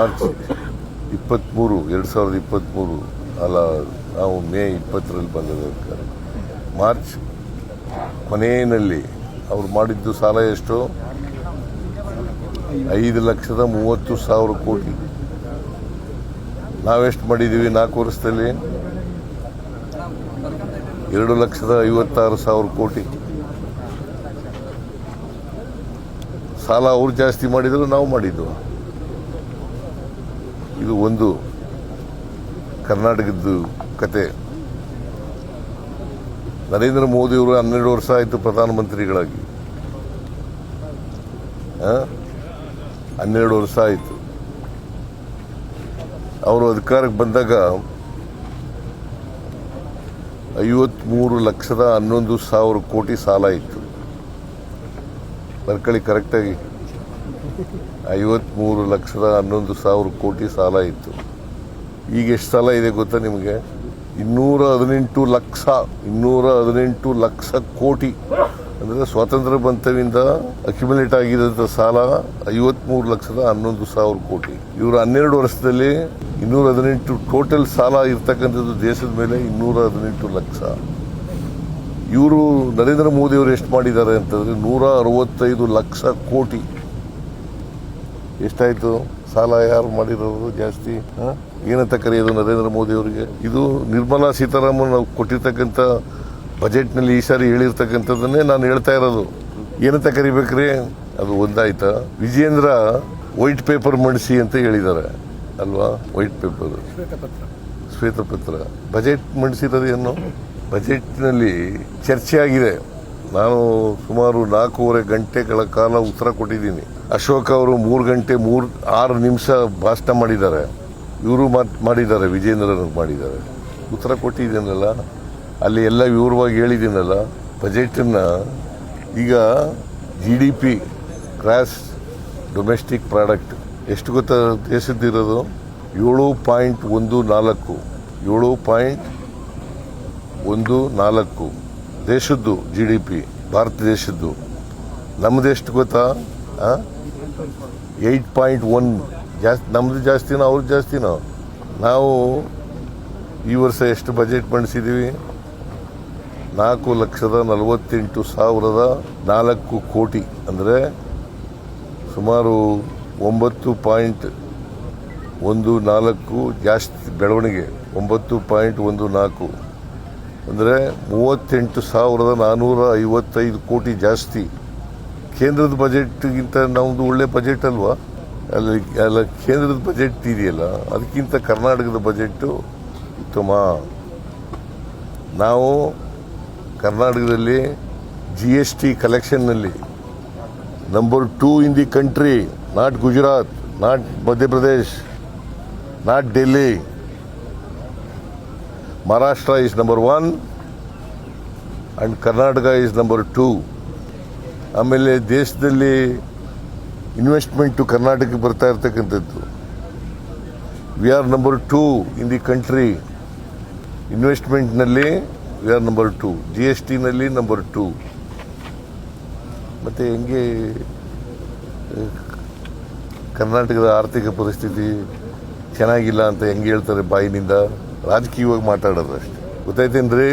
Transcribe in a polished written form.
March 23, 2023 ಅಲ್ಲ, ನಾವು ಮೇ 20ರಲ್ಲಿ ಬಂದದ್ದು ಸರ್ಕಾರ. ಮಾರ್ಚ್ ಕೊನೆಯಲ್ಲಿ ಅವ್ರು ಮಾಡಿದ್ದು ಸಾಲ ಎಷ್ಟು? 5,30,000 ಕೋಟಿ. ನಾವೆಷ್ಟು ಮಾಡಿದ್ದೀವಿ 4 ವರ್ಷದಲ್ಲಿ? 2,56,000 ಕೋಟಿ. ಸಾಲ ಅವ್ರು ಜಾಸ್ತಿ ಮಾಡಿದ್ರು, ನಾವು ಮಾಡಿದ್ದು. ಇದು ಒಂದು ಕರ್ನಾಟಕದ್ದು ಕತೆ. ನರೇಂದ್ರ ಮೋದಿ ಅವರು 12 ವರ್ಷ ಆಯಿತು ಪ್ರಧಾನಮಂತ್ರಿಗಳಾಗಿ. 12 ವರ್ಷ ಆಯಿತು. ಅವರು ಅಧಿಕಾರಕ್ಕೆ ಬಂದಾಗ 53,11,000 ಕೋಟಿ ಸಾಲ ಇತ್ತು. ಬರ್ಕೊಳ್ಳಿ ಕರೆಕ್ಟಾಗಿ, 53,11,000 ಕೋಟಿ ಸಾಲ ಇತ್ತು. ಈಗ ಎಷ್ಟು ಸಾಲ ಇದೆ ಗೊತ್ತಾ ನಿಮಗೆ? 218 ಲಕ್ಷ ಕೋಟಿ. ಅಂದರೆ ಸ್ವಾತಂತ್ರ್ಯ ಬಂತವಿಂದ ಅಕ್ಯುಮುಲೇಟ್ ಆಗಿದ್ದಂಥ ಸಾಲ 53,11,000 ಕೋಟಿ. ಇವರು 12 ವರ್ಷದಲ್ಲಿ 218 ಟೋಟಲ್ ಸಾಲ ಇರ್ತಕ್ಕಂಥದ್ದು ದೇಶದ ಮೇಲೆ 218 ಲಕ್ಷ. ಇವರು ನರೇಂದ್ರ ಮೋದಿ ಅವರು ಎಷ್ಟು ಮಾಡಿದ್ದಾರೆ ಅಂತಂದ್ರೆ 165 ಲಕ್ಷ ಕೋಟಿ. ಎಷ್ಟಾಯ್ತು ಸಾಲ? ಯಾರು ಮಾಡಿರೋದು ಜಾಸ್ತಿ? ಏನಂತ ಕರೆಯೋದು ನರೇಂದ್ರ ಮೋದಿ ಅವರಿಗೆ? ಇದು ನಿರ್ಮಲಾ ಸೀತಾರಾಮನ್ ಕೊಟ್ಟಿರ್ತಕ್ಕಂಥ ಬಜೆಟ್ನಲ್ಲಿ ಈ ಸಾರಿ ಹೇಳಿರ್ತಕ್ಕಂಥದ್ದನ್ನೇ ನಾನು ಹೇಳ್ತಾ ಇರೋದು. ಏನಂತ ಕರಿಬೇಕ್ರಿ? ಅದು ಒಂದಾಯ್ತಾ? ವಿಜೇಂದ್ರ ವೈಟ್ ಪೇಪರ್ ಮಾಡಿಸಿ ಅಂತ ಹೇಳಿದ್ದಾರೆ ಅಲ್ವಾ? ವೈಟ್ ಪೇಪರ್, ಶ್ವೇತಪತ್ರ. ಬಜೆಟ್ ಮಂಡಿಸಿರೋದೇನು? ಬಜೆಟ್ನಲ್ಲಿ ಚರ್ಚೆ ಆಗಿದೆ. ನಾನು ಸುಮಾರು 4.5 ಗಂಟೆಗಳ ಕಾಲ ಉತ್ತರ ಕೊಟ್ಟಿದ್ದೀನಿ. ಅಶೋಕ್ ಅವರು 3 ಗಂಟೆ 6 ನಿಮಿಷ ಭಾಷಣ ಮಾಡಿದ್ದಾರೆ. ಇವರು ಮಾಡಿದ್ದಾರೆ, ವಿಜೇಂದ್ರ ಮಾಡಿದ್ದಾರೆ. ಉತ್ತರ ಕೊಟ್ಟಿದ್ದೀನಲ್ಲ, ಅಲ್ಲಿ ಎಲ್ಲ ವಿವರವಾಗಿ ಹೇಳಿದ್ದೀನಲ್ಲ. ಬಜೆಟನ್ನು ಈಗ GDP ಗ್ರಾಸ್ ಡೊಮೆಸ್ಟಿಕ್ ಪ್ರಾಡಕ್ಟ್ ಎಷ್ಟು ಗೊತ್ತಾ ದೇಶದ್ದಿರೋದು? 7.14. 7.14 ದೇಶದ್ದು GDP, ಭಾರತ ದೇಶದ್ದು. ನಮ್ಮದು ಎಷ್ಟು ಗೊತ್ತಾ? 8.1. ಜಾಸ್ತಿ, ನಮ್ಮದು ಜಾಸ್ತಿನೋ ಅವ್ರದ್ದು ಜಾಸ್ತಿನೋ? ನಾವು ಈ ವರ್ಷ ಎಷ್ಟು ಬಜೆಟ್ ಮಂಡಿಸಿದ್ದೀವಿ? 4,48,04 ಕೋಟಿ. ಅಂದರೆ ಸುಮಾರು 9.14 ಜಾಸ್ತಿ ಬೆಳವಣಿಗೆ. 9.14 ಅಂದರೆ 38,455 ಕೋಟಿ ಜಾಸ್ತಿ. ಕೇಂದ್ರದ ಬಜೆಟ್ಗಿಂತ ನಮ್ಮದು ಒಳ್ಳೆ ಬಜೆಟ್ ಅಲ್ವಾ? ಅಲ್ಲ, ಕೇಂದ್ರದ ಬಜೆಟ್ ಇದೆಯಲ್ಲ, ಅದಕ್ಕಿಂತ ಕರ್ನಾಟಕದ ಬಜೆಟ್ಟು ಉತ್ತಮ. ನಾವು ಕರ್ನಾಟಕದಲ್ಲಿ GST ಕಲೆಕ್ಷನ್ನಲ್ಲಿ number 2 in the country. Not Gujarat, not Madhya Pradesh, not Delhi. Maharashtra is number 1 and Karnataka is number 2. ಆಮೇಲೆ ದೇಶದಲ್ಲಿ ಇನ್ವೆಸ್ಟ್ಮೆಂಟು ಕರ್ನಾಟಕಕ್ಕೆ ಬರ್ತಾ ಇರ್ತಕ್ಕಂಥದ್ದು. We are number 2 in the country. ಇನ್ವೆಸ್ಟ್ಮೆಂಟ್ನಲ್ಲಿ ವಿ ಆರ್ ನಂಬರ್ 2, GSTನಲ್ಲಿ ನಂಬರ್ 2. ಮತ್ತು ಹೆಂಗೆ ಕರ್ನಾಟಕದ ಆರ್ಥಿಕ ಪರಿಸ್ಥಿತಿ ಚೆನ್ನಾಗಿಲ್ಲ ಅಂತ ಹೆಂಗೆ ಹೇಳ್ತಾರೆ ಬಾಯಿನಿಂದ? ರಾಜಕೀಯವಾಗಿ ಮಾತಾಡೋದು ಅಷ್ಟೇ. ಗೊತ್ತಾಯ್ತೇನ್ರಿ?